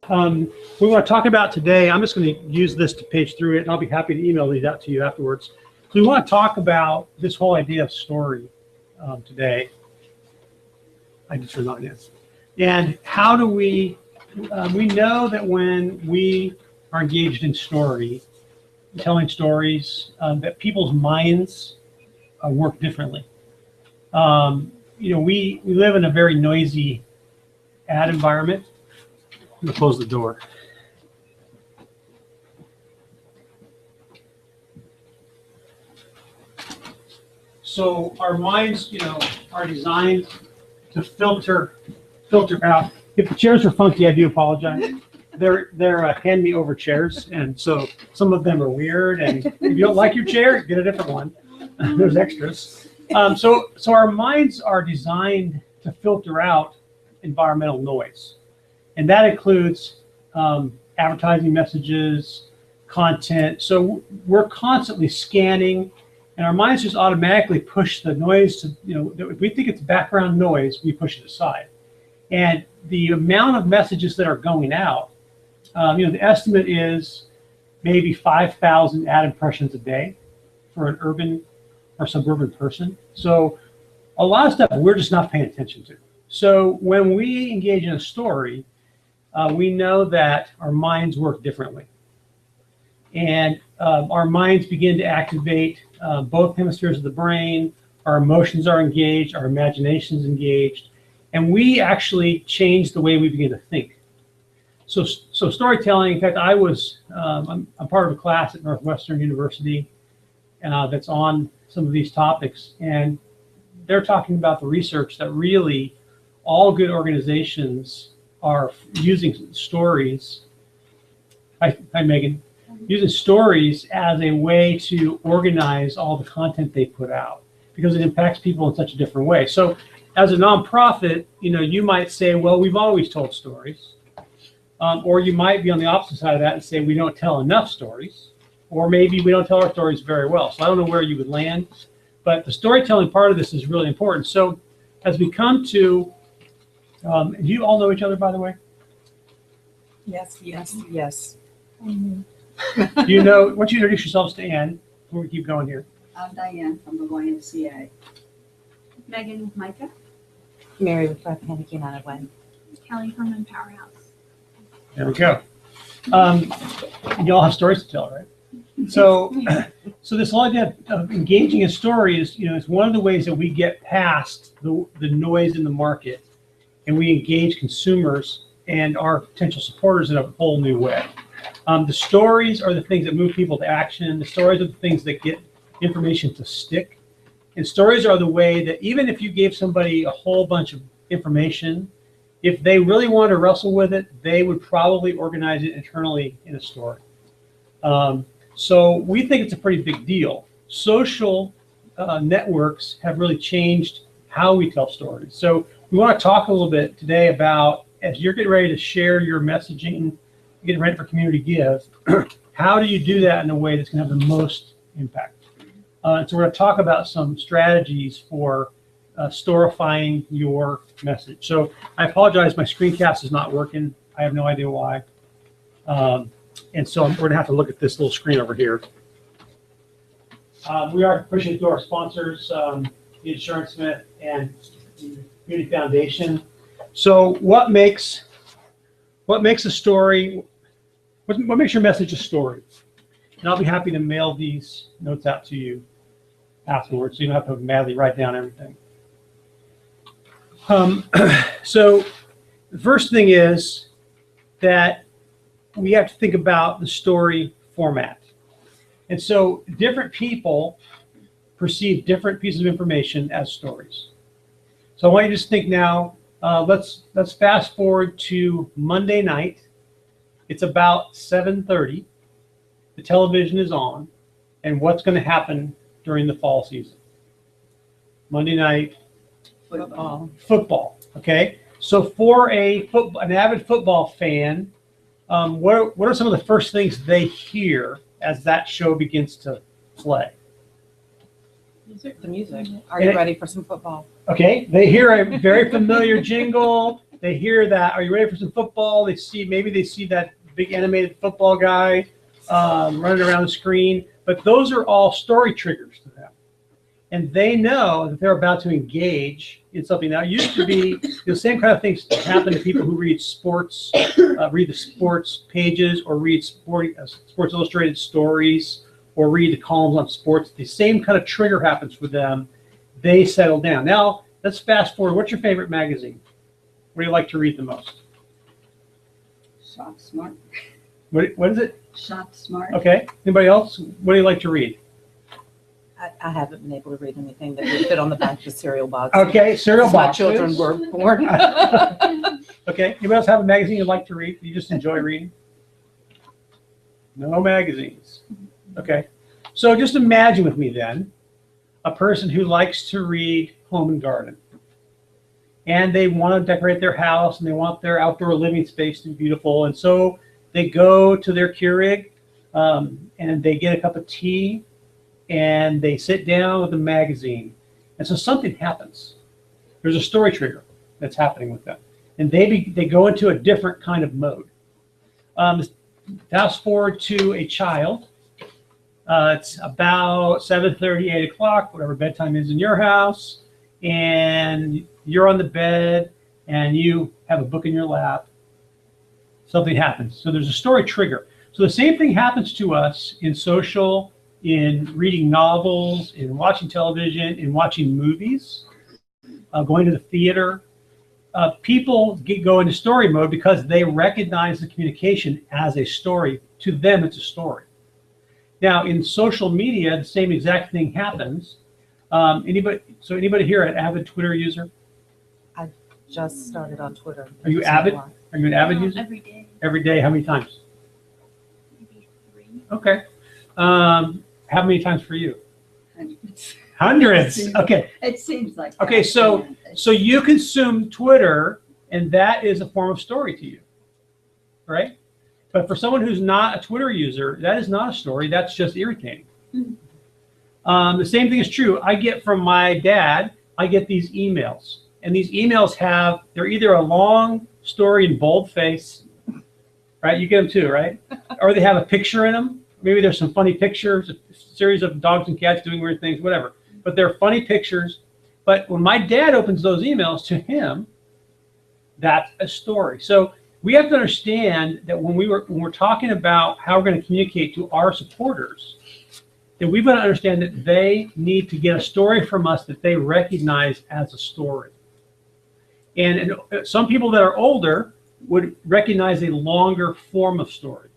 we want to talk about today, I'm just going to use this to page through it, and I'll be happy to email these out to you afterwards. So we want to talk about this whole idea of story today. I just turned on this. And how do we know that when we are engaged in story, telling stories, that people's minds work differently. We live in a very noisy ad environment. I'm going to close the door. So our minds, are designed to filter out. If the chairs are funky, I do apologize. They're hand-me-over chairs, and so some of them are weird. And if you don't like your chair, get a different one. There's extras. So our minds are designed to filter out environmental noise. And that includes advertising messages, content. So we're constantly scanning, and our minds just automatically push the noise to, if we think it's background noise, we push it aside. And the amount of messages that are going out, the estimate is maybe 5,000 ad impressions a day for an urban or suburban person. So a lot of stuff we're just not paying attention to. So when we engage in a story, we know that our minds work differently. And our minds begin to activate both hemispheres of the brain. Our emotions are engaged, our imagination is engaged, and we actually change the way we begin to think. So storytelling, in fact, I'm part of a class at Northwestern University that's on some of these topics, and they're talking about the research that really all good organizations are using stories. Hi, Megan. Using stories as a way to organize all the content they put out because it impacts people in such a different way. So as a nonprofit, you might say, well, we've always told stories. Or you might be on the opposite side of that and say we don't tell enough stories. Or maybe we don't tell our stories very well. So I don't know where you would land. But the storytelling part of this is really important. So as we come to, do you all know each other, by the way? Yes. Mm-hmm. Do you know, why don't you introduce yourselves to Ann before we keep going here? I'm Diane from the YMCA. Megan with Micah. Mary with Rappahannock United Way. Kelly from Powerhouse. There we go. You all have stories to tell, right? So this whole idea of engaging in story is, it's one of the ways that we get past the noise in the market, and we engage consumers and our potential supporters in a whole new way. The stories are the things that move people to action. The stories are the things that get information to stick. And stories are the way that even if you gave somebody a whole bunch of information, if they really wanted to wrestle with it, they would probably organize it internally in a story. So we think it's a pretty big deal. Social networks have really changed how we tell stories. So we want to talk a little bit today about, as you're getting ready to share your messaging, getting ready for Community Give, how do you do that in a way that's going to have the most impact? So we're going to talk about some strategies for storifying your message. So I apologize, my screencast is not working. I have no idea why. And so we're going to have to look at this little screen over here. We are appreciative to our sponsors, the Insurance Smith and the Community Foundation. So what makes a story, what makes your message a story? And I'll be happy to mail these notes out to you afterwards, so you don't have to madly write down everything. So the first thing is that we have to think about the story format. And so different people perceive different pieces of information as stories. So I want you to just think now, let's fast forward to Monday night. It's about 7:30. The television is on. And what's going to happen during the fall season? Monday night, football. Okay. So for an avid football fan, what are some of the first things they hear as that show begins to play? The music. Are you ready for some football? Okay, they hear a very familiar jingle. They hear that, are you ready for some football? Maybe they see that big animated football guy running around the screen. But those are all story triggers to them. And they know that they're about to engage in something. Now, it used to be the same kind of things that happen to people who read sports, read the sports pages, or read Sports Illustrated stories, or read the columns on sports. The same kind of trigger happens for them. They settle down. Now, let's fast forward. What's your favorite magazine? What do you like to read the most? Shop Smart. What is it? Shop Smart. Okay. Anybody else? What do you like to read? I haven't been able to read anything that would fit on the back of the cereal box. Okay, cereal My boxes. children were born. Okay. Anybody else have a magazine you'd like to read? You just enjoy reading? No magazines. Okay. So just imagine with me then a person who likes to read Home and Garden. And they want to decorate their house and they want their outdoor living space to be beautiful. And so they go to their Keurig and they get a cup of tea and they sit down with a magazine. And so something happens. There's a story trigger that's happening with them. And they go into a different kind of mode. Fast forward to a child. It's about 7:30, 8 o'clock, whatever bedtime is in your house. And you're on the bed and you have a book in your lap. Something happens. So there's a story trigger. So the same thing happens to us in social, in reading novels, in watching television, in watching movies, going to the theater. People go into story mode because they recognize the communication as a story. To them, it's a story. Now, in social media, the same exact thing happens. Anybody here an avid Twitter user? Just started on Twitter. Are you avid? Are you an avid user? Every day, Every day? How many times? maybe 3. Okay. How many times for you? Hundreds. Hundreds. Okay. It seems like. Okay, that, so yeah. so you consume Twitter, and that is a form of story to you, right? But for someone who's not a Twitter user, that is not a story. That's just irritating. The same thing is true. I get from my dad, I get these emails. And these emails they're either a long story in boldface, right? You get them too, right? Or they have a picture in them. Maybe there's some funny pictures, a series of dogs and cats doing weird things, whatever. But they're funny pictures. But when my dad opens those emails, to him, that's a story. So we have to understand that when we're talking about how we're going to communicate to our supporters, that we've got to understand that they need to get a story from us that they recognize as a story. And some people that are older would recognize a longer form of story.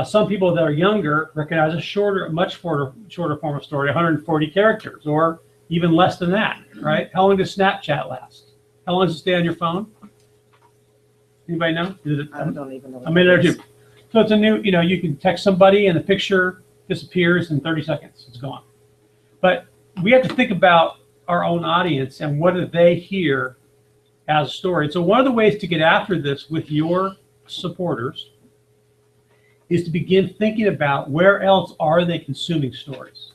Some people that are younger recognize a much shorter form of story, 140 characters, or even less than that, right? How long does Snapchat last? How long does it stay on your phone? Anybody know? I don't even know. A minute or two. So it's a new, you can text somebody and the picture disappears in 30 seconds. It's gone. But we have to think about our own audience and what do they hear as a story. So one of the ways to get after this with your supporters is to begin thinking about where else are they consuming stories?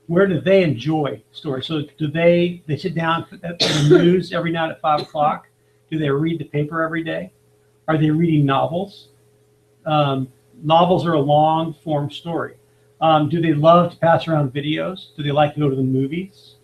Where do they enjoy stories? So do they sit down at the news every night at 5 o'clock? Do they read the paper every day? Are they reading novels? Novels are a long form story. Do they love to pass around videos? Do they like to go to the movies?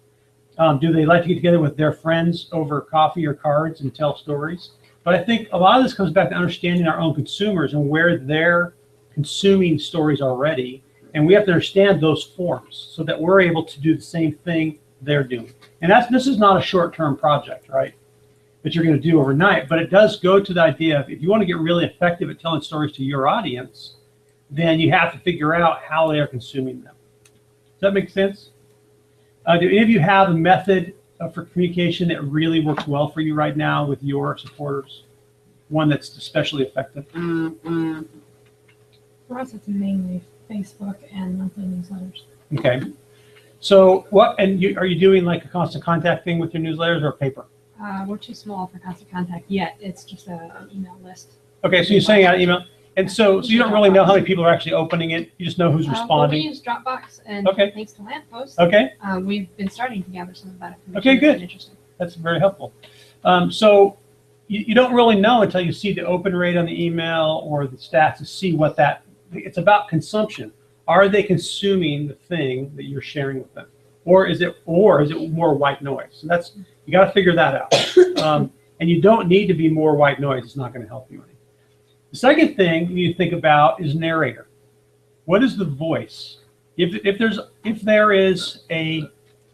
Do they like to get together with their friends over coffee or cards and tell stories? But I think a lot of this comes back to understanding our own consumers and where they're consuming stories already. And we have to understand those forms so that we're able to do the same thing they're doing. And this is not a short-term project, right, that you're going to do overnight, but it does go to the idea of if you want to get really effective at telling stories to your audience, then you have to figure out how they are consuming them. Does that make sense? Do any of you have a method for communication that really works well for you right now with your supporters? One that's especially effective? For us, it's mainly Facebook and monthly newsletters. Okay. So are you doing like a constant contact thing with your newsletters or paper? We're too small for constant contact yet. It's just an email list. Okay, so you're sending out email. And so you don't really know how many people are actually opening it. You just know who's Well, we responding. use Dropbox, and Okay. thanks to Lamppost, Okay, we've been starting to gather some of that information. Okay, It's been good. interesting. that's very helpful. So you don't really know until you see the open rate on the email or the stats to see what that, it's about consumption. Are they consuming the thing that you're sharing with them? Or is it more white noise? So that's, you got to figure that out. And you don't need to be more white noise. It's not going to help you any. The second thing you need to think about is narrator. What is the voice? If there is a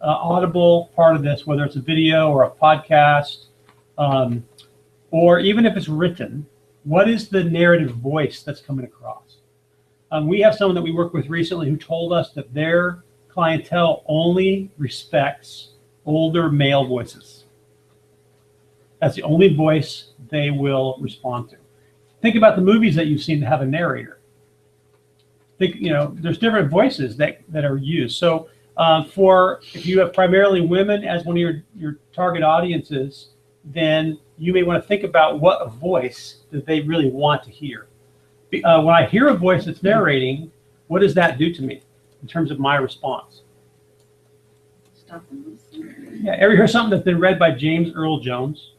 audible part of this, whether it's a video or a podcast, or even if it's written, what is the narrative voice that's coming across? We have someone that we worked with recently who told us that their clientele only respects older male voices. That's the only voice they will respond to. Think about the movies that you've seen that have a narrator. There's different voices that are used. So if you have primarily women as one of your target audiences, then you may want to think about what voice that they really want to hear. When I hear a voice that's narrating, what does that do to me in terms of my response? Stop and listen. Yeah, ever hear something that's been read by James Earl Jones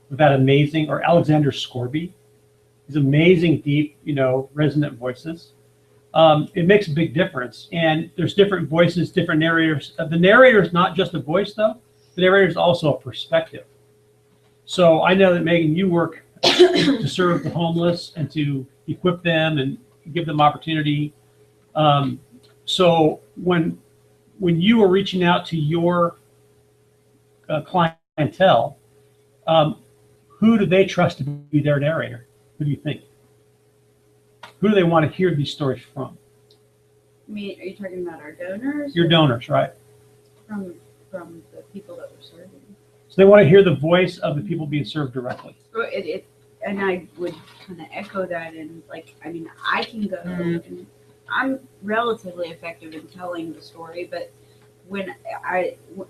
with that amazing, or Alexander Scorby? These amazing, deep, resonant voices. It makes a big difference. And there's different voices, different narrators. The narrator is not just a voice, though. The narrator is also a perspective. So I know that, Megan, you work to serve the homeless and to equip them and give them opportunity. So when you are reaching out to your clientele, who do they trust to be their narrator? Who do you think? Who do they want to hear these stories from? I mean, are you talking about our donors? Your or donors, right? From the people that we're serving. So they want to hear the voice of the people being served directly. And I would kind of echo that, and I can go, and I'm relatively effective in telling the story, but when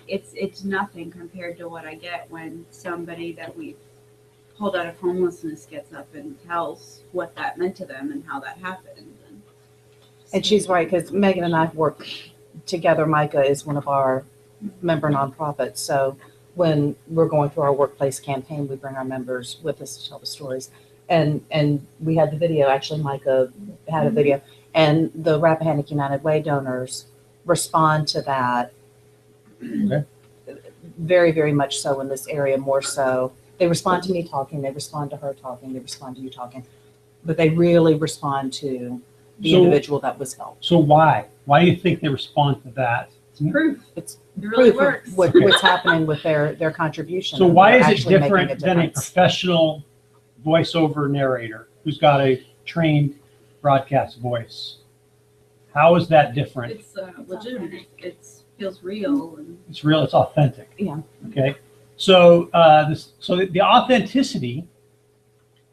it's nothing compared to what I get when somebody that we've pulled out of homelessness gets up and tells what that meant to them and how that happened. And she's right, because Megan and I work together. Micah is one of our member nonprofits. So when we're going through our workplace campaign, we bring our members with us to tell the stories. And we had the video, actually Micah had a video, and the Rappahannock United Way donors respond to that. Okay. Very, very much so in this area, more so. They respond to me talking, they respond to her talking, they respond to you talking, but they really respond to the individual that was helped. So why? Why do you think they respond to that? Proof. It's It really proof of works. what's happening with their contribution. So and why they're is it actually making different than a difference. professional voiceover narrator who's got a trained broadcast voice? How is that different? It's legitimate. It feels real. And It's real, it's authentic. Yeah. Okay. So the authenticity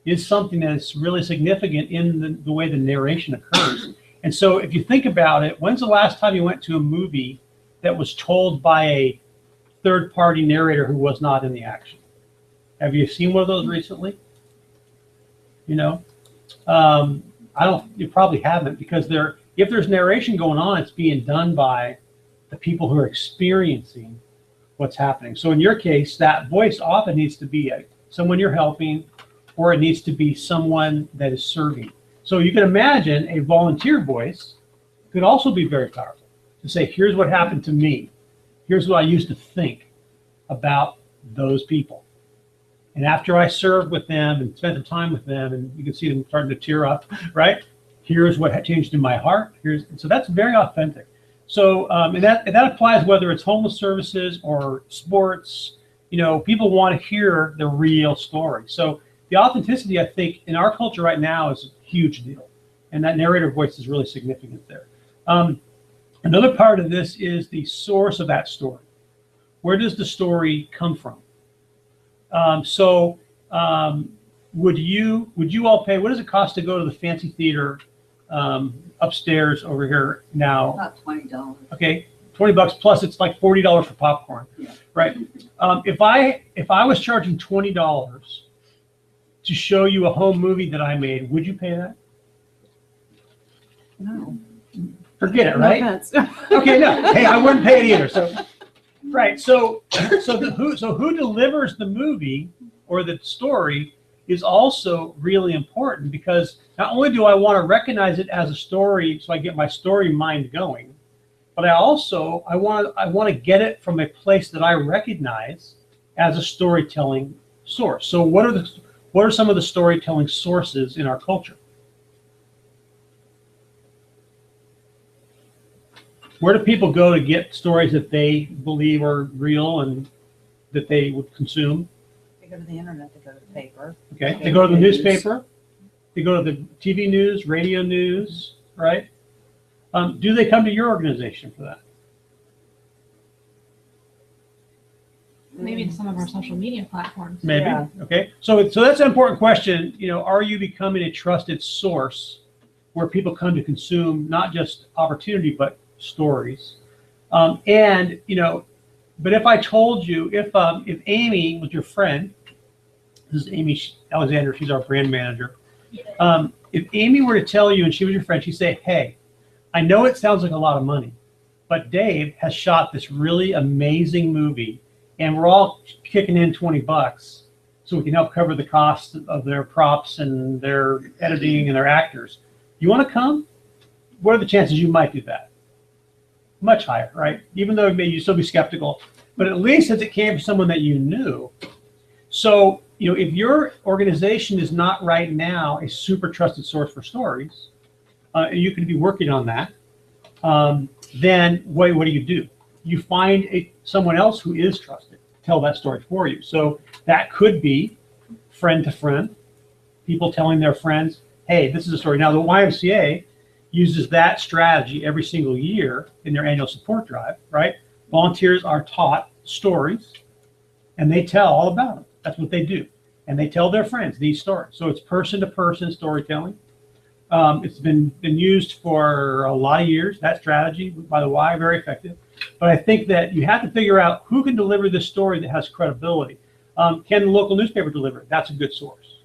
is something that's really significant in the way the narration occurs. And so if you think about it, when's the last time you went to a movie that was told by a third-party narrator who was not in the action? Have you seen one of those recently? You probably haven't, because if there's narration going on, it's being done by the people who are experiencing what's happening. So in your case, that voice often needs to be someone you're helping, or it needs to be someone that is serving. So you can imagine a volunteer voice could also be very powerful to say, here's what happened to me. Here's what I used to think about those people. And after I served with them and spent some time with them, and you can see them starting to tear up, right? Here's what changed in my heart. So that's very authentic. So and that applies whether it's homeless services or sports. People want to hear the real story. So the authenticity, I think, in our culture right now is a huge deal. And that narrator voice is really significant there. Another part of this is the source of that story. Where does the story come from? Would you all pay, what does it cost to go to the fancy theater upstairs over here now? About $20. Okay, $20 plus it's like $40 for popcorn, Yeah. right? If I was charging $20 to show you a home movie that I made, would you pay that? No. Forget it, No right? offense. Okay, no. Hey, I wouldn't pay it either. So Right. So who delivers the movie or the story is also really important, because not only do I want to recognize it as a story so I get my story mind going, but I want to get it from a place that I recognize as a storytelling source. So what are some of the storytelling sources in our culture? Where do people go to get stories that they believe are real and that they would consume? They go to the internet, they go to the paper. Okay, they go to the newspaper, they go to the TV news, radio news, right? Do they come to your organization for that? Maybe to some of our social media platforms. Maybe. Yeah. Okay. So that's an important question. You know, are you becoming a trusted source where people come to consume not just opportunity but stories? And you know, but if I told you, if Amy was your friend, this is Amy Alexander, she's our brand manager. If Amy were to tell you and she was your friend, she'd say, "Hey, I know it sounds like a lot of money, but Dave has shot this really amazing movie, and we're all kicking in $20 so we can help cover the cost of their props and their editing and their actors. You want to come?" What are the chances you might do that? Much higher, right? Even though maybe you still be skeptical, but at least as it came from someone that you knew. So, you know, if your organization is not right now a super trusted source for stories, and you could be working on that, then what do? You find someone else who is trusted to tell that story for you. So that could be friend to friend, people telling their friends, "Hey, this is a story." Now, the YMCA uses that strategy every single year in their annual support drive, right? Volunteers are taught stories, and they tell all about them. That's what they do. And they tell their friends these stories. So it's person-to-person storytelling. It's been used for a lot of years, that strategy by the Y, very effective. But I think that you have to figure out who can deliver this story that has credibility. Can the local newspaper deliver it? That's a good source.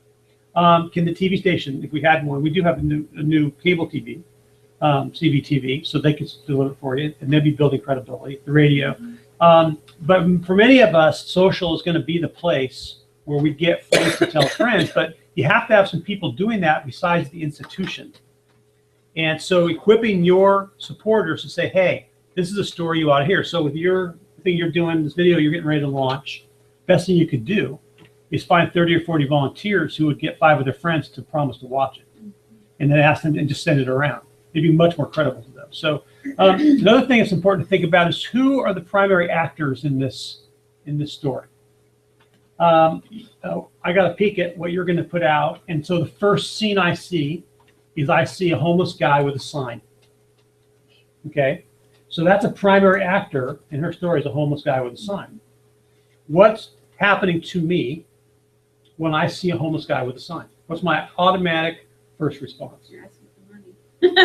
Can the TV station, if we had one, we do have a new cable TV, CBTV, so they can deliver it for you, and they'll be building credibility. The radio. But for many of us, social is going to be the place where we get friends to tell friends, but you have to have some people doing that besides the institution. And so equipping your supporters to say, "Hey, this is a story you ought to hear." So with your thing you're doing, this video you're getting ready to launch, best thing you could do is find 30 or 40 volunteers who would get 5 of their friends to promise to watch it, and then ask them and just send it around. They'd be much more credible to them. So another thing that's important to think about is who are the primary actors in this story. I got a peek at what you're going to put out, and so the first scene I see is I see a homeless guy with a sign. Okay, so that's a primary actor in her story, is a homeless guy with a sign. What's happening to me when I see a homeless guy with a sign? What's my automatic first response? You're asking for money.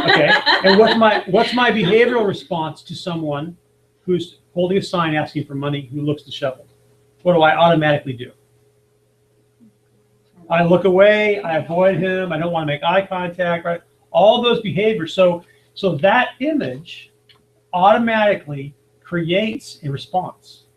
Okay, and what's my behavioral response to someone who's holding a sign asking for money, who looks disheveled? What do I automatically do? I look away, I avoid him, I don't want to make eye contact, right? All those behaviors. So that image automatically creates a response.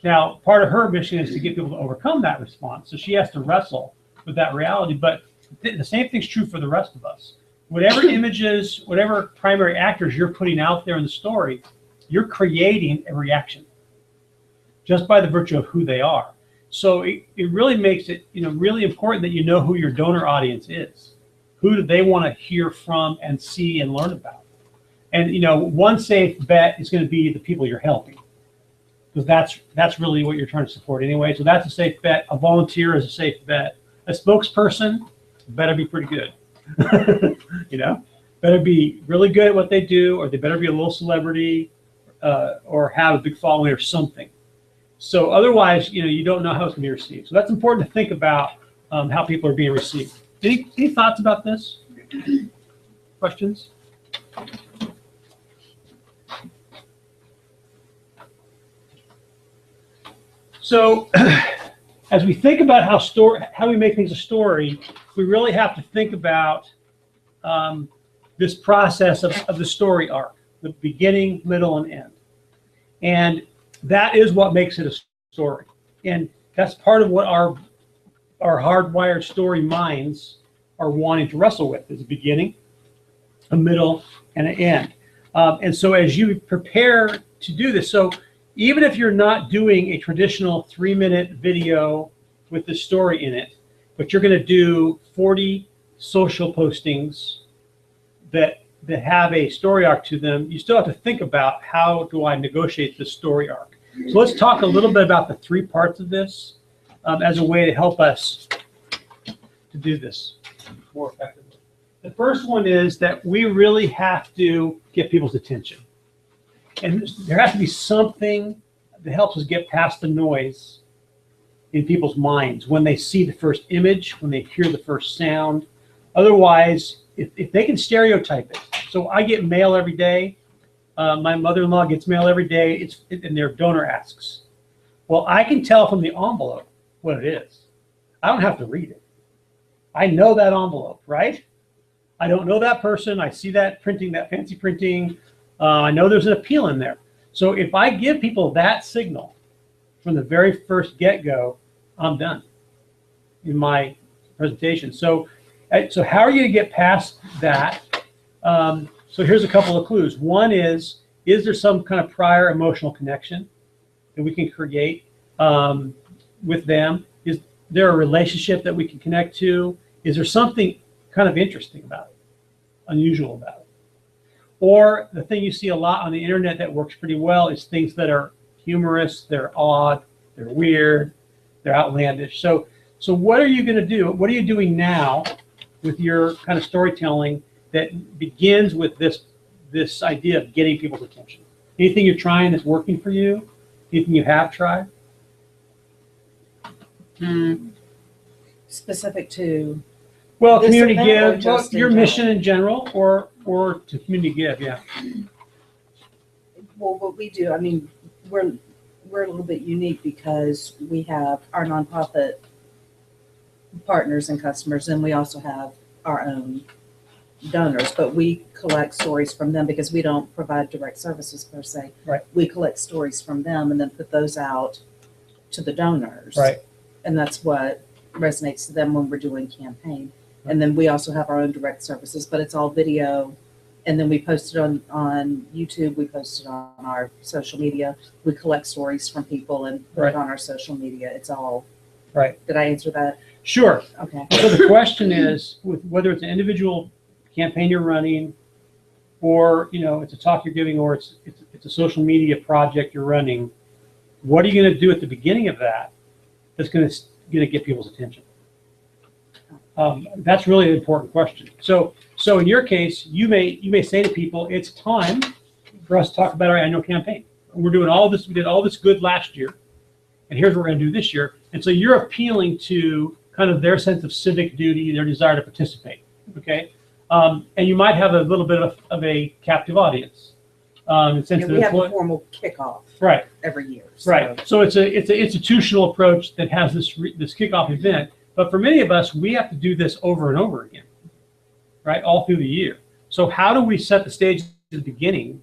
Now, part of her mission is to get people to overcome that response. So she has to wrestle with that reality. But the same thing's true for the rest of us. Whatever images, whatever primary actors you're putting out there in the story, you're creating a reaction just by the virtue of who they are. So it really makes it, really important that you know who your donor audience is. Who do they want to hear from and see and learn about? And one safe bet is going to be the people you're helping, because that's really what you're trying to support anyway. So that's a safe bet. A volunteer is a safe bet. A spokesperson better be pretty good. Better be really good at what they do, or they better be a little celebrity, or have a big following or something. So otherwise, you don't know how it's going to be received. So that's important to think about, how people are being received. Any thoughts about this? Questions? So as we think about how we make things a story, we really have to think about this process of the story arc, the beginning, middle, and end. And that is what makes it a story. And that's part of what our hardwired story minds are wanting to wrestle with, is a beginning, a middle, and an end. And so as you prepare to do this, so even if you're not doing a traditional 3-minute video with the story in it, but you're going to do 40 social postings that have a story arc to them, you still have to think about, how do I negotiate the story arc? So let's talk a little bit about the 3 parts of this as a way to help us to do this more effectively. The first one is that we really have to get people's attention. And there has to be something that helps us get past the noise in people's minds when they see the first image, when they hear the first sound. Otherwise, if they can stereotype it. So I get mail every day. My mother-in-law gets mail every day, and their donor asks. Well, I can tell from the envelope what it is. I don't have to read it. I know that envelope, right? I don't know that person. I see that printing, that fancy printing. I know there's an appeal in there. So if I give people that signal from the very first get-go, I'm done in my presentation. So how are you going to get past that? So here's a couple of clues. One is there some kind of prior emotional connection that we can create with them? Is there a relationship that we can connect to? Is there something kind of interesting about it, unusual about it? Or the thing you see a lot on the internet that works pretty well is things that are humorous, they're odd, they're weird, they're outlandish. So what are you going to do? What are you doing now with your kind of storytelling that begins with this idea of getting people's attention? Anything you're trying that's working for you? Anything you have tried? Specific to, Well, This community event or give, well, just in your general? mission in general, or to community give, yeah. well, what we do, I mean, we're a little bit unique because we have our nonprofit partners and customers, and we also have our own donors, but we collect stories from them because we don't provide direct services per se. Right. We collect stories from them and then put those out to the donors. Right. And that's what resonates to them when we're doing campaign. And then we also have our own direct services, but it's all video. And then we post it on YouTube, we post it on our social media. We collect stories from people and put Right. it on our social media. It's all, Right. did I answer that? Sure. Okay. So the question is, with whether it's an individual campaign you're running, or it's a talk you're giving, or it's a social media project you're running, what are you going to do at the beginning of that that's going to get people's attention? That's really an important question. So in your case, you may say to people, it's time for us to talk about our annual campaign. We're doing all this. We did all this good last year, and here's what we're going to do this year. And so you're appealing to kind of their sense of civic duty, their desire to participate. Okay, and you might have a little bit of a captive audience. In the sense Yeah, that we have a employ- formal kickoff right. every year. So. Right. So it's an institutional approach that has this kickoff event. But for many of us, we have to do this over and over again, right? All through the year. So how do we set the stage at the beginning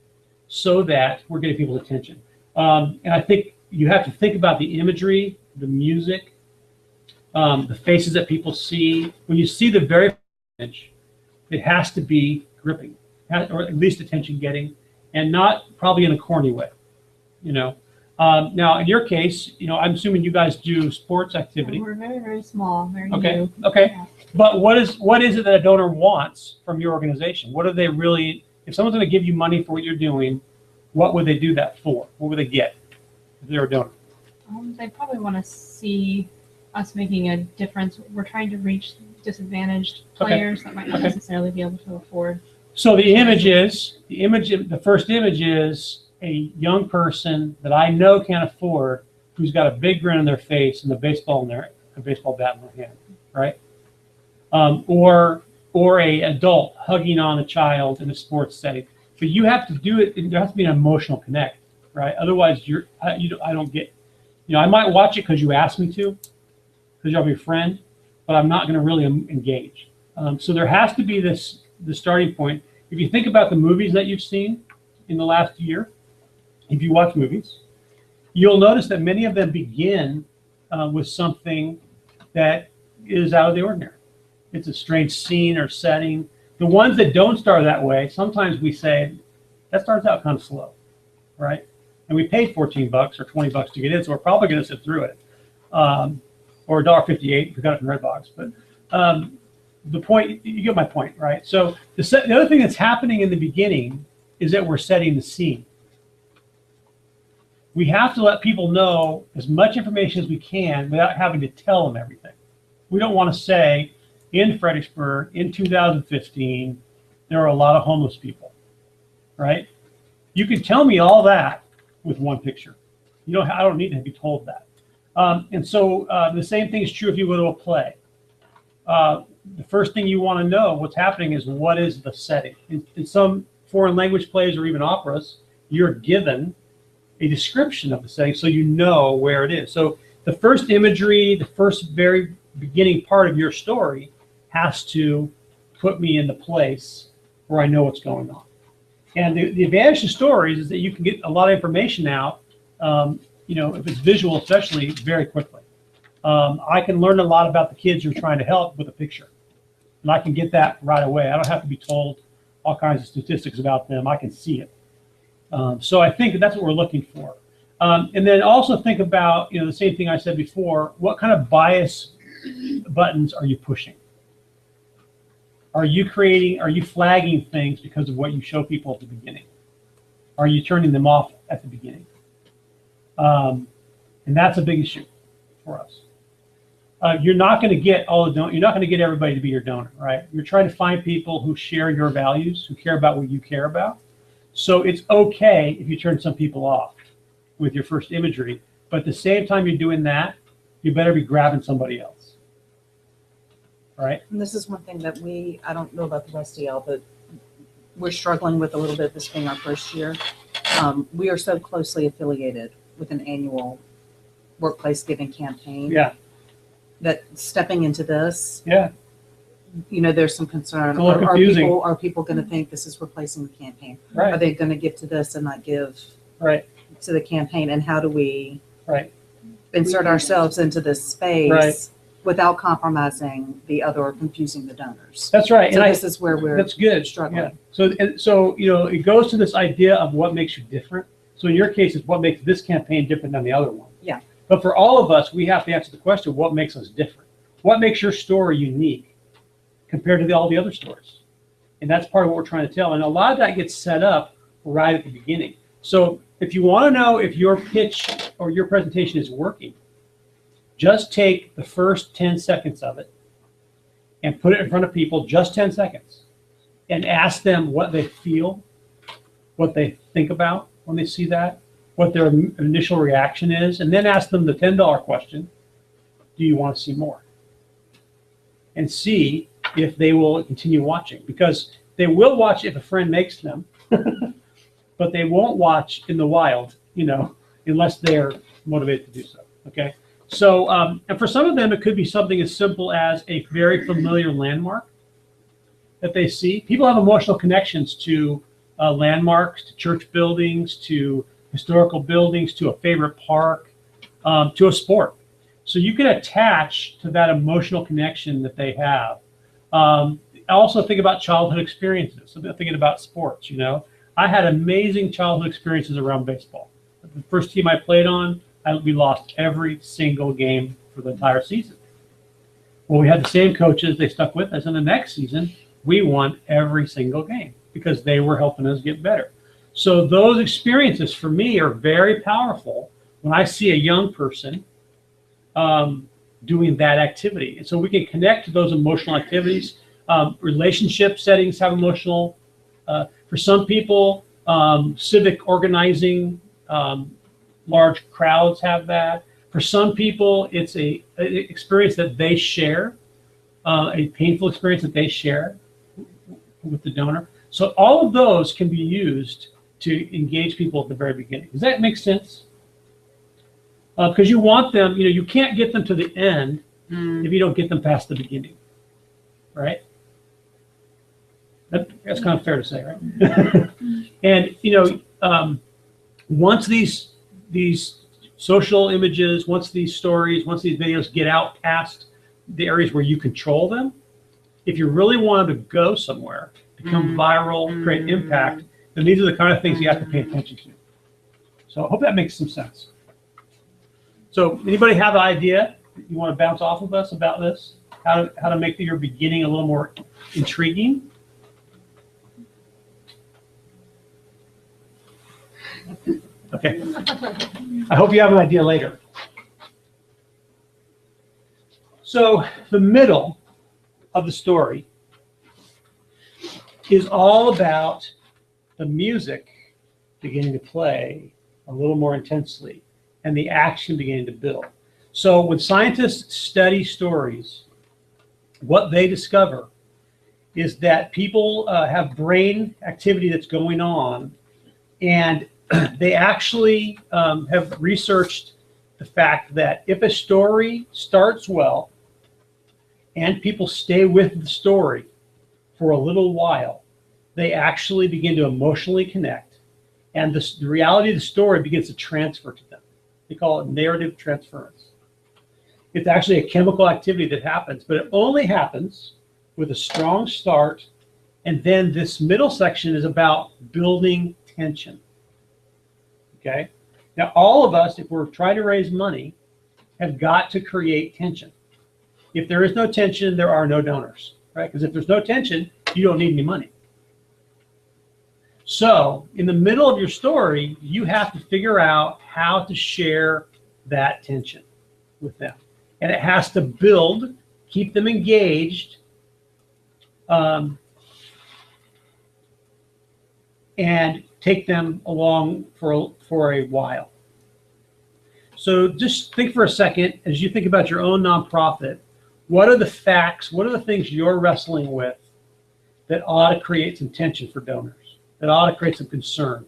so that we're getting people's attention? And I think you have to think about the imagery, the music, the faces that people see. When you see the very image, it has to be gripping, or at least attention-getting, and not probably in a corny way, Now, in your case, I'm assuming you guys do sports activity. We're very, very small, very Okay. new. Okay. Yeah. But what is it that a donor wants from your organization? What do they really? If someone's going to give you money for what you're doing, what would they do that for? What would they get if they're a donor? They probably want to see us making a difference. We're trying to reach disadvantaged Okay. players that might not Okay. necessarily be able to afford. So the first image is a young person that I know can't afford, who's got a big grin on their face and a baseball bat in their hand, right? Or a adult hugging on a child in a sports setting. But you have to do it. There has to be an emotional connect, right? Otherwise, I don't get. I might watch it because you asked me to, because you're your friend, but I'm not going to really engage. So there has to be the starting point. If you think about the movies that you've seen in the last year, if you watch movies, you'll notice that many of them begin with something that is out of the ordinary. It's a strange scene or setting. The ones that don't start that way, sometimes we say, that starts out kind of slow, right? And we paid $14 or $20 to get in, so we're probably going to sit through it. Or $1.58 if we got it from Redbox. But the point, you get my point, right? So the other thing that's happening in the beginning is that we're setting the scene. We have to let people know as much information as we can without having to tell them everything. We don't want to say, in Fredericksburg, in 2015, there are a lot of homeless people, right? You can tell me all that with one picture. I don't need to be told that. And so the same thing is true if you go to a play. The first thing you want to know what's happening is what is the setting. In some foreign language plays or even operas, you're given a description of the setting so you know where it is. So the first imagery, the first very beginning part of your story has to put me in the place where I know what's going on. And the advantage of stories is that you can get a lot of information out, if it's visual especially, very quickly. I can learn a lot about the kids you're trying to help with a picture. And I can get that right away. I don't have to be told all kinds of statistics about them. I can see it. So I think that's what we're looking for. And then also think about, the same thing I said before, what kind of bias buttons are you pushing? Are you flagging things because of what you show people at the beginning? Are you turning them off at the beginning? And that's a big issue for us. You're not going to get you're not going to get everybody to be your donor, right? You're trying to find people who share your values, who care about what you care about. So it's okay if you turn some people off with your first imagery, but at the same time you're doing that, you better be grabbing somebody else. All right? And this is one thing that I don't know about the rest of y'all, but we're struggling with a little bit, this being our first year. We are so closely affiliated with an annual workplace giving campaign. Yeah. That stepping into this, Yeah. there's some concern. It's a little confusing. Are people going to think this is replacing the campaign? Right. Are they going to give to this and not give Right. to the campaign? And how do we Right. insert ourselves into this space Right. without compromising the other or confusing the donors? That's right. So And this is where we're that's good. struggling. Yeah. So it goes to this idea of what makes you different. So in your case, it's what makes this campaign different than the other one. Yeah. But for all of us, we have to answer the question, what makes us different? What makes your story unique compared to all the other stories? And that's part of what we're trying to tell. And a lot of that gets set up right at the beginning. So if you want to know if your pitch or your presentation is working, just take the first 10 seconds of it and put it in front of people, just 10 seconds, and ask them what they feel, what they think about when they see that, what their initial reaction is, and then ask them the $10 question, do you want to see more? And see if they will continue watching, because they will watch if a friend makes them, but they won't watch in the wild, unless they're motivated to do so, okay? So, and for some of them, it could be something as simple as a very familiar landmark that they see. People have emotional connections to landmarks, to church buildings, to historical buildings, to a favorite park, to a sport. So you can attach to that emotional connection that they have. Also think about childhood experiences. So thinking about sports, I had amazing childhood experiences around baseball. The first team I played on, we lost every single game for the entire season. Well, we had the same coaches. They stuck with us. And the next season, we won every single game because they were helping us get better. So those experiences for me are very powerful when I see a young person doing that activity. And so we can connect to those emotional activities. Relationship settings have emotional, for some people, civic organizing, large crowds have that. For some people, it's an experience that they share, a painful experience that they share with the donor. So all of those can be used to engage people at the very beginning. Does that make sense? Because you want them, you can't get them to the end if you don't get them past the beginning, right? That's kind of fair to say, right? And once these social images, once these videos get out past the areas where you control them, if you really want them to go somewhere, become viral, create impact, then these are the kind of things you have to pay attention to. So I hope that makes some sense. So anybody have an idea you want to bounce off of us about this? How to make your beginning a little more intriguing? Okay. I hope you have an idea later. So the middle of the story is all about the music beginning to play a little more intensely and the action beginning to build. So when scientists study stories, what they discover is that people have brain activity that's going on, and they actually have researched the fact that if a story starts well and people stay with the story for a little while, they actually begin to emotionally connect, and the reality of the story begins to transfer to them. They call it narrative transference. It's actually a chemical activity that happens, but it only happens with a strong start, and then this middle section is about building tension. Okay? Now, all of us, if we're trying to raise money, have got to create tension. If there is no tension, there are no donors, right? Because if there's no tension, you don't need any money. So in the middle of your story, you have to figure out how to share that tension with them. And it has to build, keep them engaged, and take them along for a while. So just think for a second, as you think about your own nonprofit, what are the facts, what are the things you're wrestling with that ought to create some tension for donors, that ought to create some concern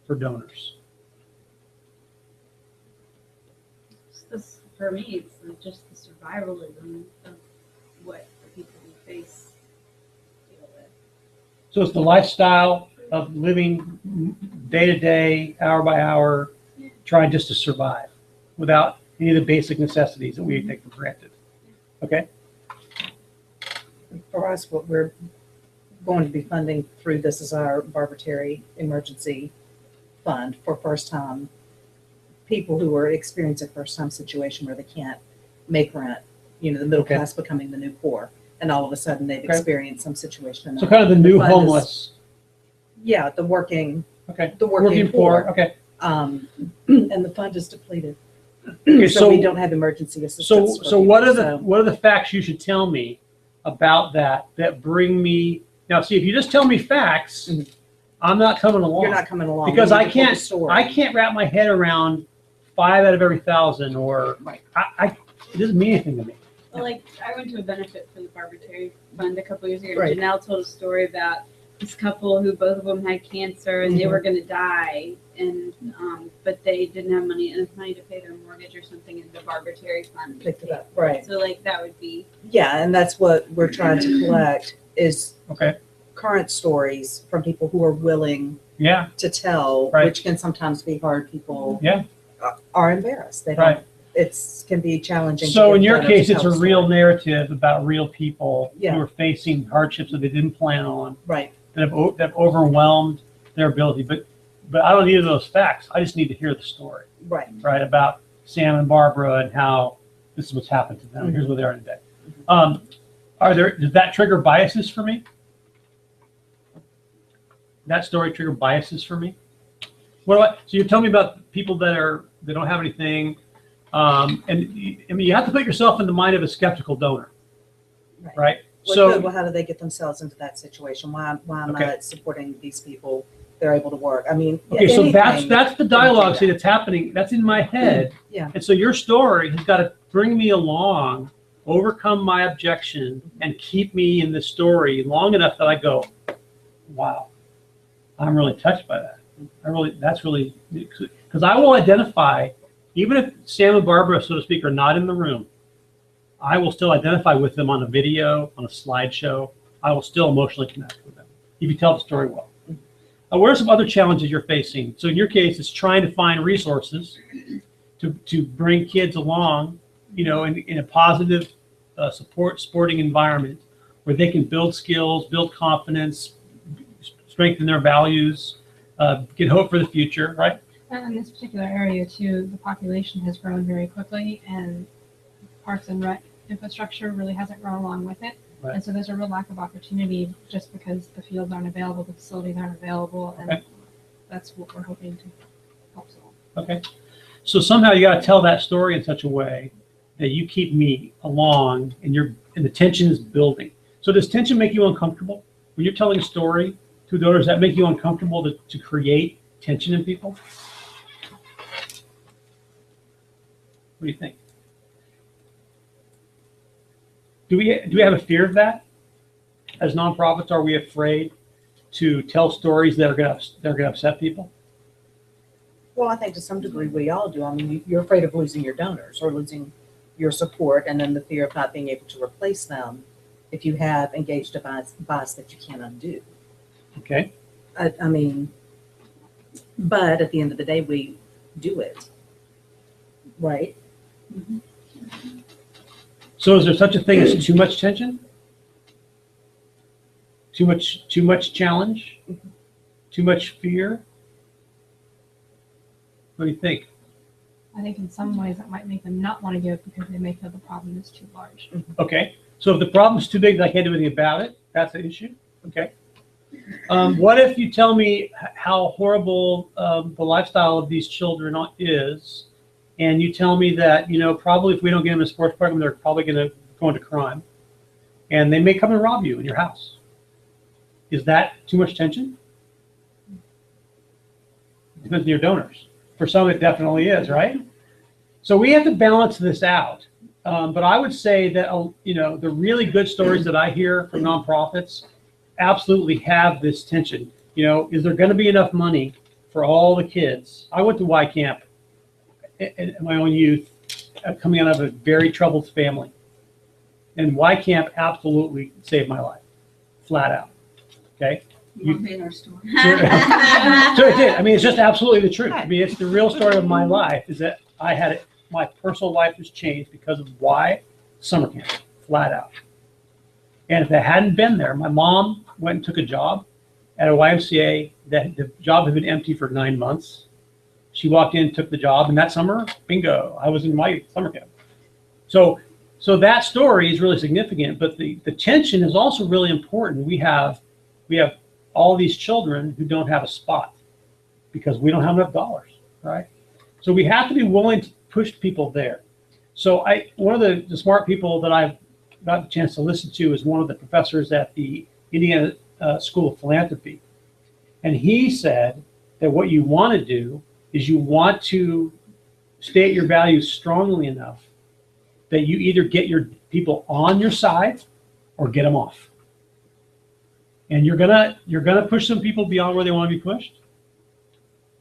for donors? For me, it's just the survivalism of what people who face deal with. So it's the lifestyle of living day to day, hour by hour, trying just to survive without any of the basic necessities that we take for granted. Okay? For us, what we're going to be funding through this is our Barbara Terry Emergency Fund for first-time people who are experiencing a first-time situation where they can't make rent. You know, the middle Okay. class becoming the new poor, and all of a sudden they've Okay. experienced some situation. So kind of the new fund is- homeless. Yeah, the working Okay. working poor. Okay. And the fund is depleted. Okay, So we don't have emergency assistance. for So what are people, what are the facts you should tell me about that bring me now? See, if you just tell me facts, Mhm. I'm not coming along. You're not coming along. because We need I to tell the can't story. I can't wrap my head around 5 out of every 1,000, or Right. it doesn't mean anything to me. Well, like, I went to a benefit for the Barbara Terry Fund a couple years ago. Right. Janelle told a story about this couple who both of them had cancer and they were going to die, and but they didn't have enough money to pay their mortgage or something, and the Barbara Terry Fund Picked it up. Right. So like that would be Yeah, and that's what we're trying to collect is Okay. current stories from people who are willing Yeah. to tell, Right. which can sometimes be hard. People Yeah. are embarrassed. They don't. Right. It's can be challenging. to So get in your donors to case, it's tell a the real story. narrative about real people Yeah. who are facing hardships that they didn't plan on, Right. that have overwhelmed their ability. But I don't need those facts. I just need to hear the story, Right. right? About Sam and Barbara and how this is what's happened to them. Mhm. Here's where they are today. Does that trigger biases for me? That story trigger biases for me? So you tell me about people that don't have anything, and I mean, you have to put yourself in the mind of a skeptical donor, Right. right? Well, So well, how do they get themselves into that situation? Why am Okay. I supporting these people? They're able to work. I mean, okay, so anything. that's the dialogue see that's happening. That's in my head. Yeah. And so your story has got to bring me along, overcome my objection, and keep me in the story long enough that I go, wow, I'm really touched by that. That's really, because I will identify, even if Sam and Barbara, so to speak, are not in the room, I will still identify with them on a video, on a slideshow. I will still emotionally connect with them if you tell the story well. What are some other challenges you're facing? So in your case, it's trying to find resources to bring kids along, in a positive sporting environment where they can build skills, build confidence, strengthen their values, get hope for the future, right? And in this particular area too, the population has grown very quickly, and parks and rec infrastructure really hasn't grown along with it. Right. And so there's a real lack of opportunity just because the fields aren't available, the facilities aren't available, and Okay. that's what we're hoping to help solve. Okay. So somehow you got to tell that story in such a way that you keep me along, and the tension is building. So does tension make you uncomfortable when you're telling a story to donors? Does that make you uncomfortable to create tension in people? What do you think? Do we have a fear of that? As nonprofits, are we afraid to tell stories that are going to upset people? Well, I think to some degree we all do. I mean, you're afraid of losing your donors or losing your support, and then the fear of not being able to replace them if you have engaged a bias that you can't undo. Okay. I mean, but at the end of the day, we do it, right? So is there such a thing as too much tension? Too much challenge? Too much fear? What do you think? I think in some ways that might make them not want to give because they may feel the problem is too large. Okay. So if the problem's too big that I can't do anything about it, that's the issue? Okay. What if you tell me how horrible the lifestyle of these children is, and you tell me that, probably if we don't get them a sports program, they're probably going to go into crime, and they may come and rob you in your house. Is that too much tension? Depends on your donors. For some, it definitely is, right? So we have to balance this out. But I would say that, the really good stories that I hear from nonprofits absolutely have this tension. Is there going to be enough money for all the kids? I went to Y Camp in my own youth, coming out of a very troubled family. And Y Camp absolutely saved my life, flat out. Okay? You won't be in our store. So it did. I mean, it's just absolutely the truth. I mean, it's the real story of my life is that I had it. My personal life was changed because of why summer camp, flat out. And if it hadn't been there, my mom went and took a job at a YMCA that the job had been empty for 9 months. She walked in, took the job, and that summer, bingo, I was in my summer camp. So that story is really significant, but the tension is also really important. We have all these children who don't have a spot because we don't have enough dollars, right? So we have to be willing to push people there. So one of the smart people that I've got the chance to listen to is one of the professors at the Indiana School of Philanthropy. And he said that what you want to do is you want to state your values strongly enough that you either get your people on your side or get them off. And you're gonna push some people beyond where they want to be pushed.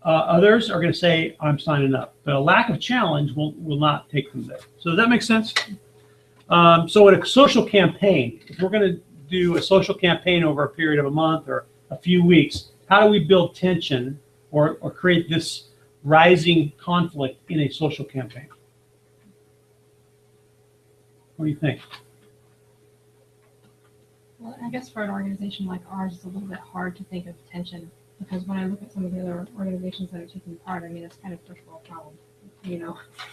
Others are going to say, I'm signing up. But a lack of challenge will not take them there. So does that make sense? So in a social campaign, if we're going to do a social campaign over a period of a month or a few weeks, how do we build tension or create this rising conflict in a social campaign? What do you think? Well, I guess for an organization like ours, it's a little bit hard to think of tension because when I look at some of the other organizations that are taking part, I mean, it's kind of first world problem,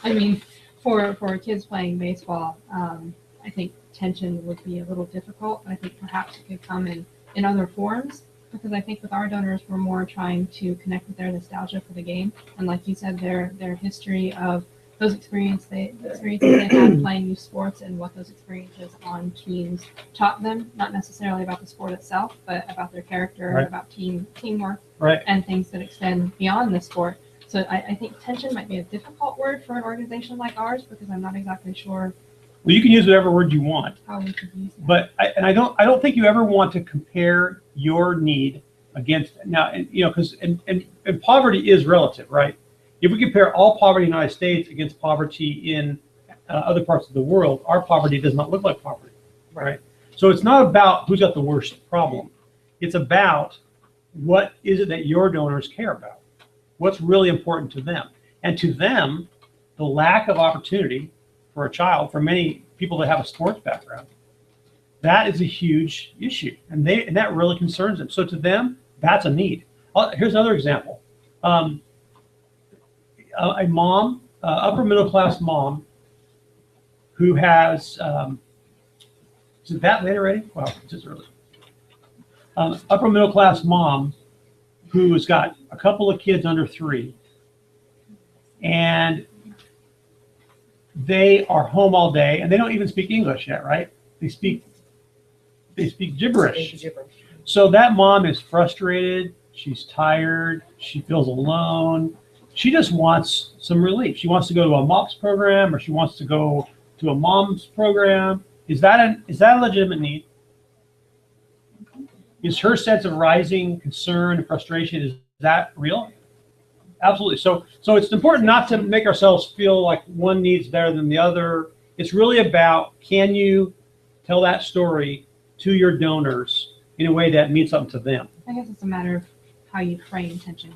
I mean, for kids playing baseball, I think tension would be a little difficult. I think perhaps it could come in other forms because I think with our donors, we're more trying to connect with their nostalgia for the game. And like you said, their history of those experiences they had playing youth sports and what those experiences on teams taught them, not necessarily about the sport itself, but about their character, Right. about teamwork, Right. and things that extend beyond the sport. So I think tension might be a difficult word for an organization like ours because I'm not exactly sure Well, you can use whatever word you want. how we could use that. But I don't think you ever want to compare your need against now, because poverty is relative, right? If we compare all poverty in the United States against poverty in other parts of the world, our poverty does not look like poverty, right? So it's not about who's got the worst problem. It's about what is it that your donors care about? What's really important to them? And to them, the lack of opportunity for a child, for many people that have a sports background, that is a huge issue, and that really concerns them. So to them, that's a need. Here's another example. A mom, upper middle class mom, who has, is it that late already? Wow, it's just early. Upper middle class mom who has got a couple of kids under 3, and they are home all day, and they don't even speak English yet, right? They speak gibberish. So that mom is frustrated. She's tired. She feels alone. She just wants some relief. She wants to go to a MOPS program, or she wants to go to a mom's program. Is that a legitimate need? Is her sense of rising concern and frustration, is that real? Absolutely. So it's important not to make ourselves feel like one need's better than the other. It's really about, can you tell that story to your donors in a way that means something to them? I guess it's a matter of how you frame tension.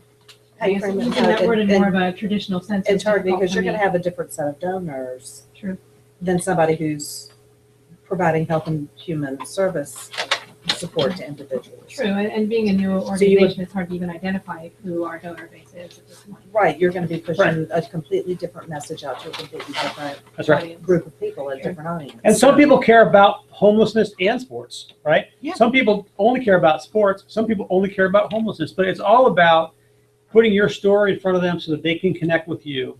How I you guess frame it, using that word in and- more of a traditional sense. It's is hard difficult because for you're going me. to have a different set of donors True. than somebody who's providing health and human service support to individuals. True, and being a new you would- organization, it's hard to even identify who our donor base is at this point. Right, you're going to be pushing Right. a completely different message out to a completely different That's right. Audience. group of people, a different audience. And some So- people care about homelessness and sports, right? Yeah. Some people only care about sports. Some people only care about homelessness. But it's all about putting your story in front of them so that they can connect with you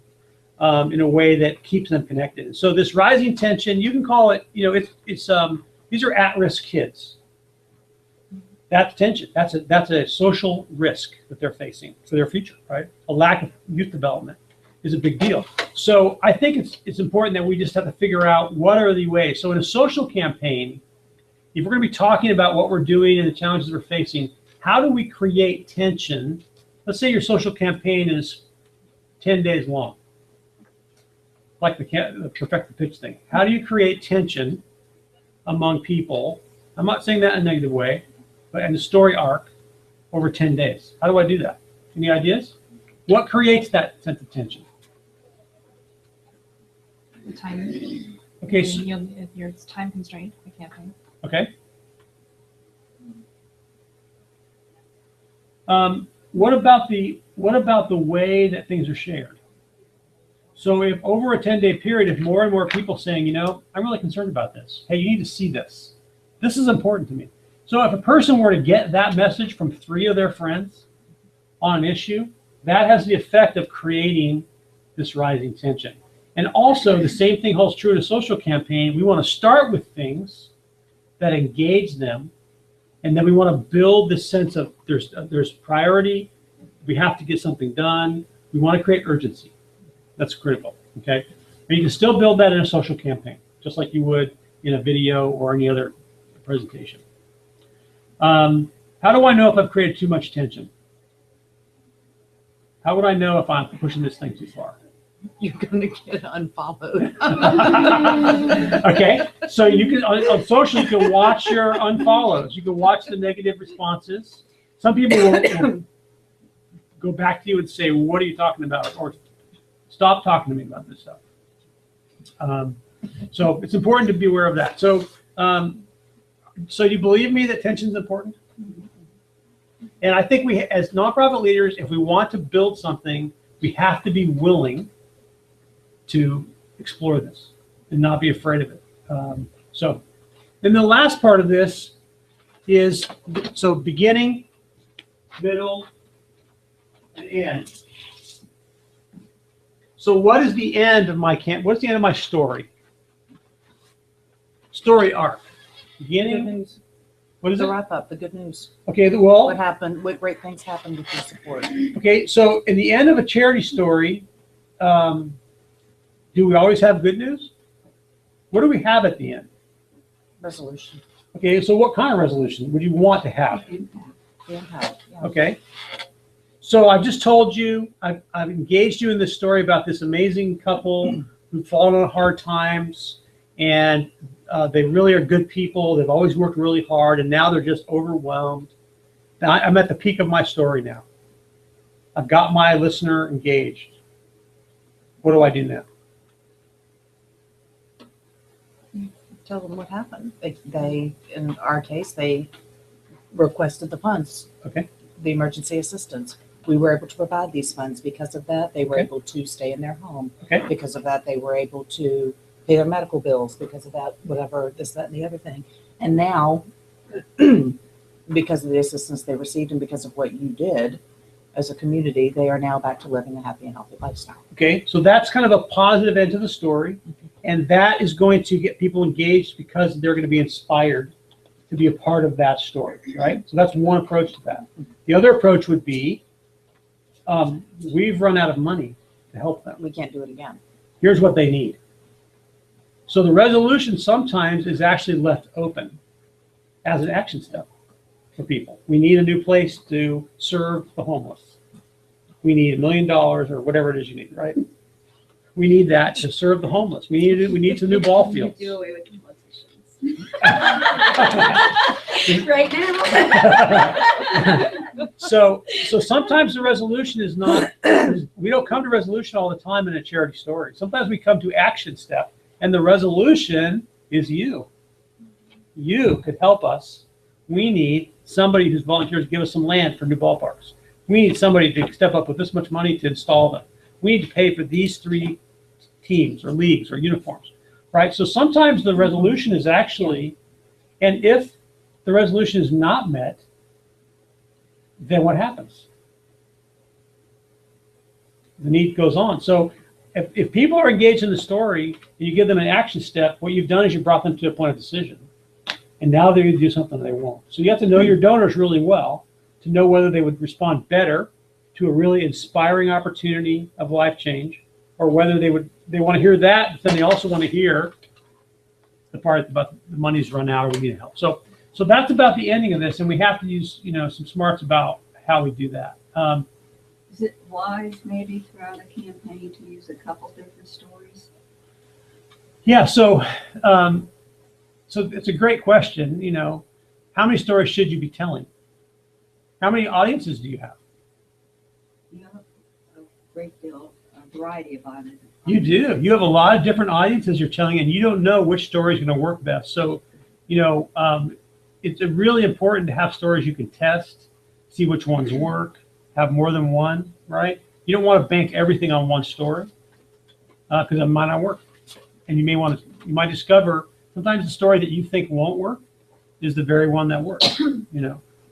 in a way that keeps them connected. So this rising tension, you can call it, it's these are at-risk kids. That's tension. That's a social risk that they're facing for their future, right? A lack of youth development is a big deal. So I think it's important that we just have to figure out what are the ways. So in a social campaign, if we're going to be talking about what we're doing and the challenges we're facing, how do we create tension? Let's say your social campaign is 10 days long, like the Perfect the Pitch thing. How do you create tension among people? I'm not saying that in a negative way, but in the story arc over 10 days. How do I do that? Any ideas? What creates that sense of tension? The time. Okay, so, It's time constrained, the campaign. okay. What about the way that things are shared? So if over a 10-day period, if more and more people saying, I'm really concerned about this. Hey, you need to see this. This is important to me. So if a person were to get that message from 3 of their friends on an issue, that has the effect of creating this rising tension. And also the same thing holds true in a social campaign. We want to start with things that engage them, and then we want to build this sense of there's priority. We have to get something done. We want to create urgency. That's critical, okay? And you can still build that in a social campaign, just like you would in a video or any other presentation. How do I know if I've created too much tension? How would I know if I'm pushing this thing too far? You're going to get unfollowed. Okay, so you can on social, you can watch your unfollows. You can watch the negative responses. Some people will go back to you and say, "What are you talking about?" Or "Stop talking to me about this stuff." So it's important to be aware of that. So, so you believe me that tension is important? And I think we, as nonprofit leaders, if we want to build something, we have to be willing to explore this and not be afraid of it. So then the last part of this is, so beginning, middle, and end. So what is the end of my what's the end of my story? Story arc. Good Beginning, news. what is The it? wrap up, the good news. Okay, well, What happened, what great things happened with your support. okay, so in the end of a charity story, do we always have good news? What do we have at the end? Resolution. Okay, so what kind of resolution would you want to have? The impact. Yeah. Okay, so I've just told you, I've engaged you in this story about this amazing couple who've fallen on hard times, and they really are good people. They've always worked really hard, and now they're just overwhelmed. Now I'm at the peak of my story now. I've got my listener engaged. What do I do now? tell them what happened. They, in our case, they requested the funds. Okay. The emergency assistance. We were able to provide these funds. Because of that, they were Okay. able to stay in their home. Okay. Because of that, they were able to pay their medical bills. Because of that, whatever, this, that, and the other thing. And now, because of the assistance they received and because of what you did as a community, they are now back to living a happy and healthy lifestyle. Okay, so that's kind of a positive end to the story. And that is going to get people engaged because they're going to be inspired to be a part of that story, right? So that's one approach to that. The other approach would be, we've run out of money to help them. We can't do it again. Here's what they need. So the resolution sometimes is actually left open as an action step for people. We need a new place to serve the homeless. We need $1 million or whatever it is you need, right? We need that to serve the homeless. We need some new ball fields. Do away with politicians. Right now. So sometimes the resolution is not, we don't come to resolution all the time in a charity story. Sometimes we come to action step, and the resolution is you. You could help us. We need somebody who's volunteers to give us some land for new ballparks. We need somebody to step up with this much money to install them. We need to pay for these 3 teams or leagues or uniforms, right? So sometimes the resolution is actually, and if the resolution is not met, then what happens? The need goes on. So if people are engaged in the story and you give them an action step, what you've done is you brought them to a point of decision. And now they're going to do something they won't. So you have to know your donors really well to know whether they would respond better to a really inspiring opportunity of life change, or whether they want to hear that, but then they also want to hear the part about the money's run out or we need help. So that's about the ending of this, and we have to use some smarts about how we do that. Is it wise maybe throughout a campaign to use a couple different stories? Yeah. So it's a great question. How many stories should you be telling? How many audiences do you have? You have a great deal, a variety of audiences. You do. You have a lot of different audiences you're telling, and you don't know which story is going to work best. So, it's really important to have stories you can test, see which ones work, have more than one, right? You don't want to bank everything on one story because it might not work. And you might discover sometimes the story that you think won't work is the very one that works,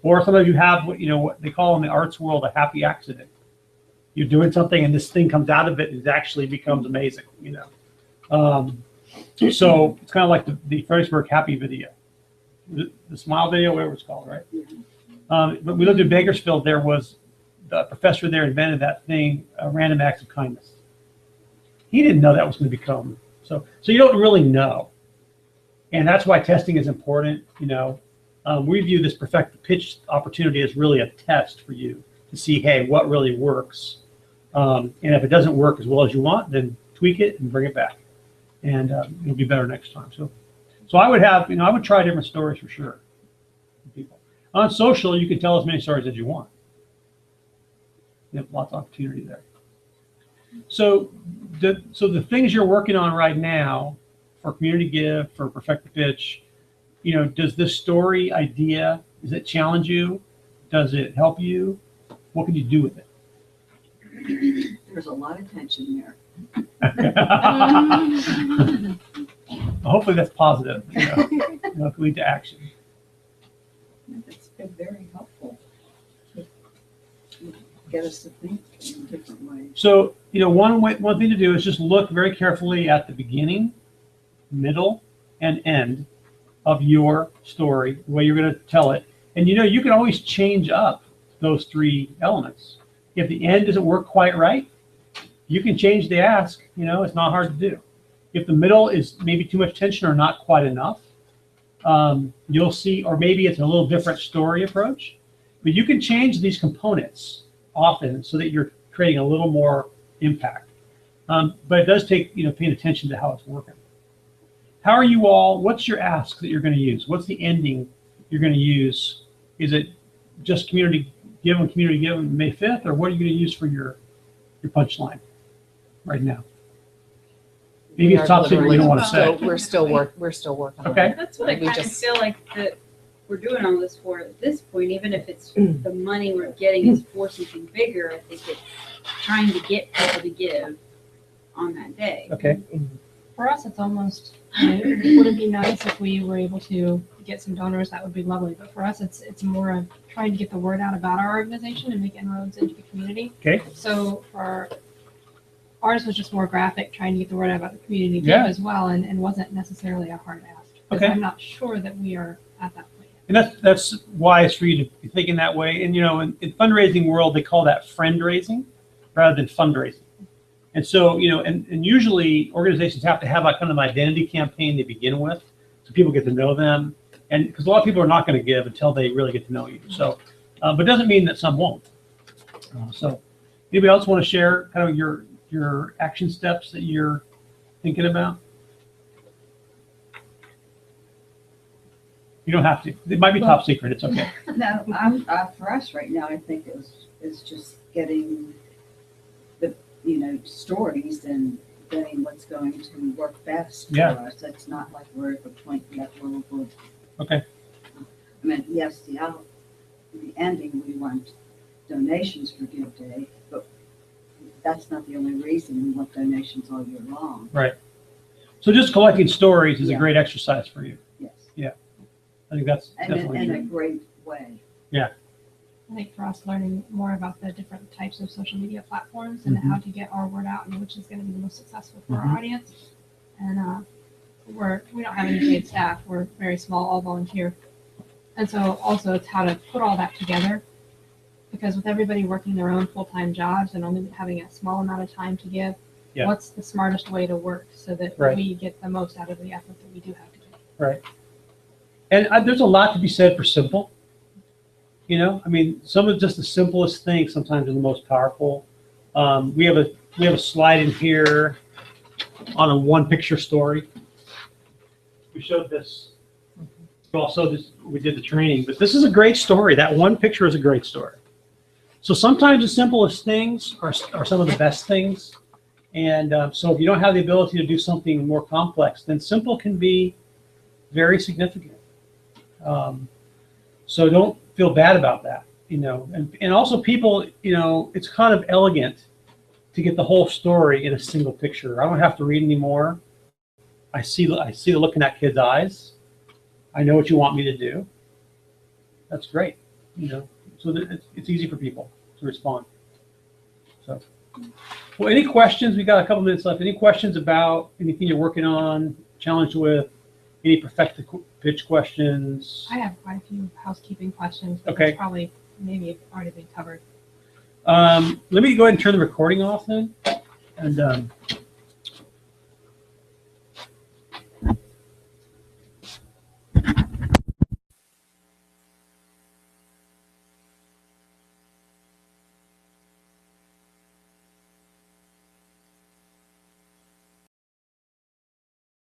Or sometimes you have what they call in the arts world a happy accident. You're doing something and this thing comes out of it and it actually becomes amazing, So it's kind of like the Fredericksburg Happy video, the smile video, whatever it's called, right? But we lived in Bakersfield. There was the professor there invented that thing, random acts of kindness. He didn't know that was going to become so you don't really know, and that's why testing is important. We view this Perfect the Pitch opportunity as really a test for you to see, hey, what really works. And if it doesn't work as well as you want, then tweak it and bring it back. And it'll be better next time. So I would have, I would try different stories for sure. People. On social, you can tell as many stories as you want. You have lots of opportunity there. So the things you're working on right now for Community Give, for Perfect the Pitch, does this story idea, does it challenge you? Does it help you? What can you do with it? There's a lot of tension there. Hopefully that's positive. It'll lead to action. It's been very helpful to get us to think in different ways. So, one thing to do is just look very carefully at the beginning, middle, and end of your story, the way you're going to tell it. And you can always change up those 3 elements. If the end doesn't work quite right, you can change the ask. It's not hard to do. If the middle is maybe too much tension or not quite enough, you'll see, or maybe it's a little different story approach. But you can change these components often so that you're creating a little more impact. But it does take paying attention to how it's working. How are you all? What's your ask that you're going to use? What's the ending you're going to use? Is it just Community Give on May 5th, or what are you going to use for your punchline right now? Maybe it's top secret, you don't want to say. We're still working on Okay. it. That's what I We kind of just- feel like that we're doing all this for at this point, even if it's the money we're getting is for something bigger. I think it's trying to get people to give on that day. Okay, For us, it's almost, would it be nice if we were able to get some donors? That would be lovely. But for us, it's more of trying to get the word out about our organization and make inroads into the community. okay, So for ours was just more graphic, trying to get the word out about the community Yeah. as well, and wasn't necessarily a hard ask. 'Cause Okay. I'm not sure that we are at that point yet. and that's wise for you to be thinking that way. And, you know, in fundraising world, they call that friend raising rather than fundraising. And so, you know, and usually organizations have to have a kind of identity campaign to begin with, so people get to know them. And because a lot of people are not going to give until they really get to know you. So, but it doesn't mean that some won't. So, anybody else want to share kind of your action steps that you're thinking about? You don't have to. It might be top secret. It's okay. No, for us right now, I think it's just getting the, stories and getting what's going to work best for Yeah. us. It's not like we're at the point yet where we're. Okay. I mean, yes, in the ending, we want donations for Give Day, but that's not the only reason we want donations all year long. So just collecting stories is a Yeah. great exercise for you. Yes. I think that's And definitely in a good. great way. I think for us, learning more about the different types of social media platforms and Mhm. how to get our word out and which is going to be the most successful for Mhm. our audience. And we don't have any paid staff. We're very small, all volunteer. And so also it's how to put all that together, because with everybody working their own full-time jobs and only having a small amount of time to give, Yeah. what's the smartest way to work so that Right. we get the most out of the effort that we do have to give? And there's a lot to be said for simple. You know, I mean, some of just the simplest things sometimes are the most powerful. We have a slide in here on a one picture story. We showed this. Also, we did the training, but this is a great story. That one picture is a great story. So sometimes the simplest things are some of the best things. And so if you don't have the ability to do something more complex, then simple can be very significant. So don't feel bad about that, and also people, it's kind of elegant to get the whole story in a single picture. I don't have to read anymore. I see the look in that kid's eyes. I know what you want me to do. That's great, so that it's easy for people to respond. So, well, any questions? We got a couple minutes left. Any questions about anything you're working on, challenged with? Any perfect pitch questions? I have quite a few housekeeping questions, but Okay. that's probably maybe already been covered. Let me go ahead and turn the recording off then. And